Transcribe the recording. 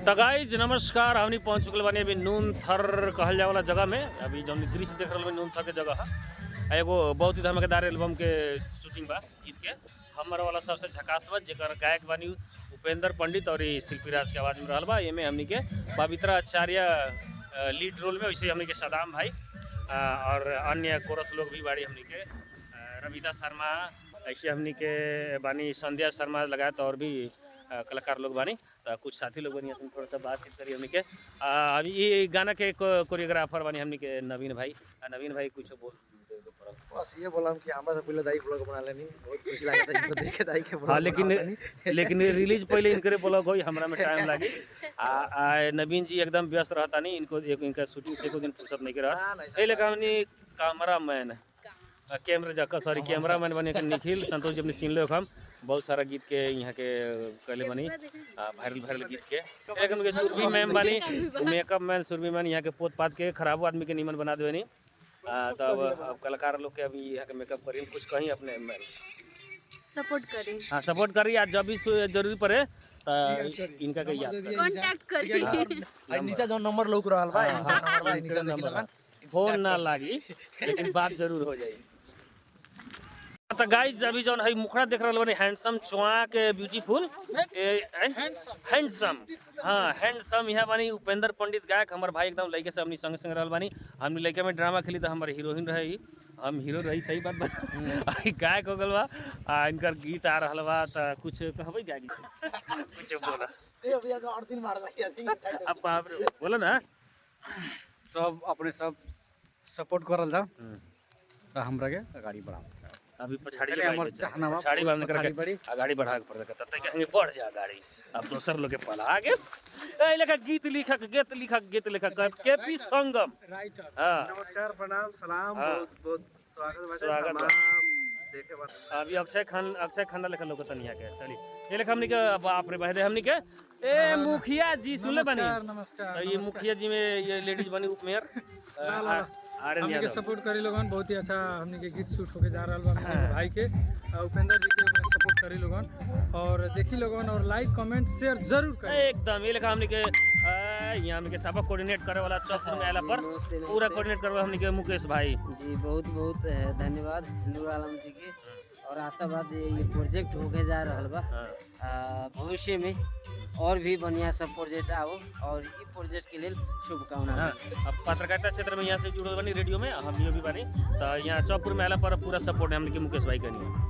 तो गाइज नमस्कार, हमनी पहुंच चुकल बानी अभी नून थर कहल जाए वाला जगह में। अभी जौन दृश्य देख रहे नून थर के जगह है एगो बहुत ही धमाकेदार एल्बम के शूटिंग बा गीत के। हमर वाला सबसे झकास बा जेकर गायक बानी उपेंद्र पंडित और शिल्पी राज के आवाज़ में रहल बा। एमे हमनी के पवित्रा आचार्य लीड रोल में, वैसे हमनी के सदाम भाई और अन्य कोरस लोग भी बाड़ी हमनी के, रविता शर्मा, ऐसे हमनी के बानी संध्या शर्मा लगात और भी कलाकार लोग बानी। तो कुछ साथी लोग बानी, थोड़ा सा बातचीत करी हमनी के। अभी ये गाना के कोरियोग्राफर बानी हमनी के नवीन भाई। नवीन भाई कुछ बोल बस ये बोला कि हमरा से पहले दाई ब्लॉग बना लेनी, बहुत खुशी लगा था इनको देख के दाई के ब्लॉग। हाँ, लेकिन रिलीज पहले इनके ब्लॉग होई, हमरा में टाइम लागी। नवीन जी एकदम व्यस्त रहता नहीं, इनका शूटिंग से एको दिन फुर्सत नहीं रहा। ए लेके हमनी कैमरामैन बने के निखिल संतोष जी अपने चिन्ह लो। हम बहुत सारा गीत के यहाँ के कहले बनी वायरल गीत के। एक हमके सुरभि मैम बनी, मेकअप मैन सुरभि मैन यहाँ के पोत पात के खराब आदमी के नीमन बना देनी। तब अब कलाकार लोग के अभी यहाँ के मेकअप करी, कुछ कहीं अपने सपोर्ट करें। हाँ, सपोर्ट करी। आज जब भी जरूरी पड़े इनका के याद कांटेक्ट करी। नीचे जो नंबर लोग रहल बा, नीचे नंबर फोन ना लागी लेकिन बात जरूर हो जाए। तो गाइज अभी जौन है मुखड़ा देख रहा बानी, हैंडसम चुआ के ब्यूटीफुल हैंडसम, हाँ हैंडसम यहाँ बानी उपेंद्र पंडित गायक। हमार भाई एकदम लड़के से हमनी संग रहल बानी। हमनी लड़के में ड्रामा खेली तो हमारे हीरोइन रही, हम हीरो रही, सही बात बा। गायक हो गल बा, इनकर गीत आ रहा बा। तो कुछ कहबै गायक कुछ बोला अब बाप रे, बोला ना। सब अपने सब सपोर्ट करल जा तो हमरा के गाड़ी बढ़ा। अभी पछाड़ी हमर चाहना बा पछाड़ी बांध करके गाड़ी बढ़ा के पड़ तब तक कहेंगे बढ़ जा गाड़ी। अब दोसर लोग के पला आगे ए लेखा गीत लिखक केपी संगम राइटर। हां, नमस्कार, प्रणाम, सलाम, बहुत बहुत स्वागत स्वागत तमाम देखे बा। अभी अक्षय खन्ना लेखा लोग तनिया के चली ये लेखा हमनी के बाप रे बहदे हमनी के ए मुखिया जी सुनले बानी। नमस्कार। ये मुखिया जी में ये लेडीज बनी उपमेयर हमनी के सपोर्ट करी लोगन, बहुत ही अच्छा हमनी के गीत शूट होके जा रहल बा। हमनी भाई के उपेंद्र जी के सपोर्ट करी लोगन और देखी लोगन और लाइक कमेंट शेयर जरूर करी एकदम। ये लेखा हमनी के यहाँ हमनी के सब कोऑर्डिनेट करे वाला चौक में आला पर पूरा कोऑर्डिनेट करवा हमनी के मुकेश भाई जी, बहुत बहुत धन्यवाद नूर आलम जी के। और आशावाद ये प्रोजेक्ट होके जा रहल बा, भविष्य में और भी बढ़िया सब प्रोजेक्ट आओ और ये प्रोजेक्ट के लिए शुभकामना। अब पत्रकारिता क्षेत्र में यहाँ से जुड़े बनी, रेडियो में हम भी बनी। तो यहाँ चौकपुर में आला पर पूरा सपोर्ट है हमने के मुकेश भाई करनी।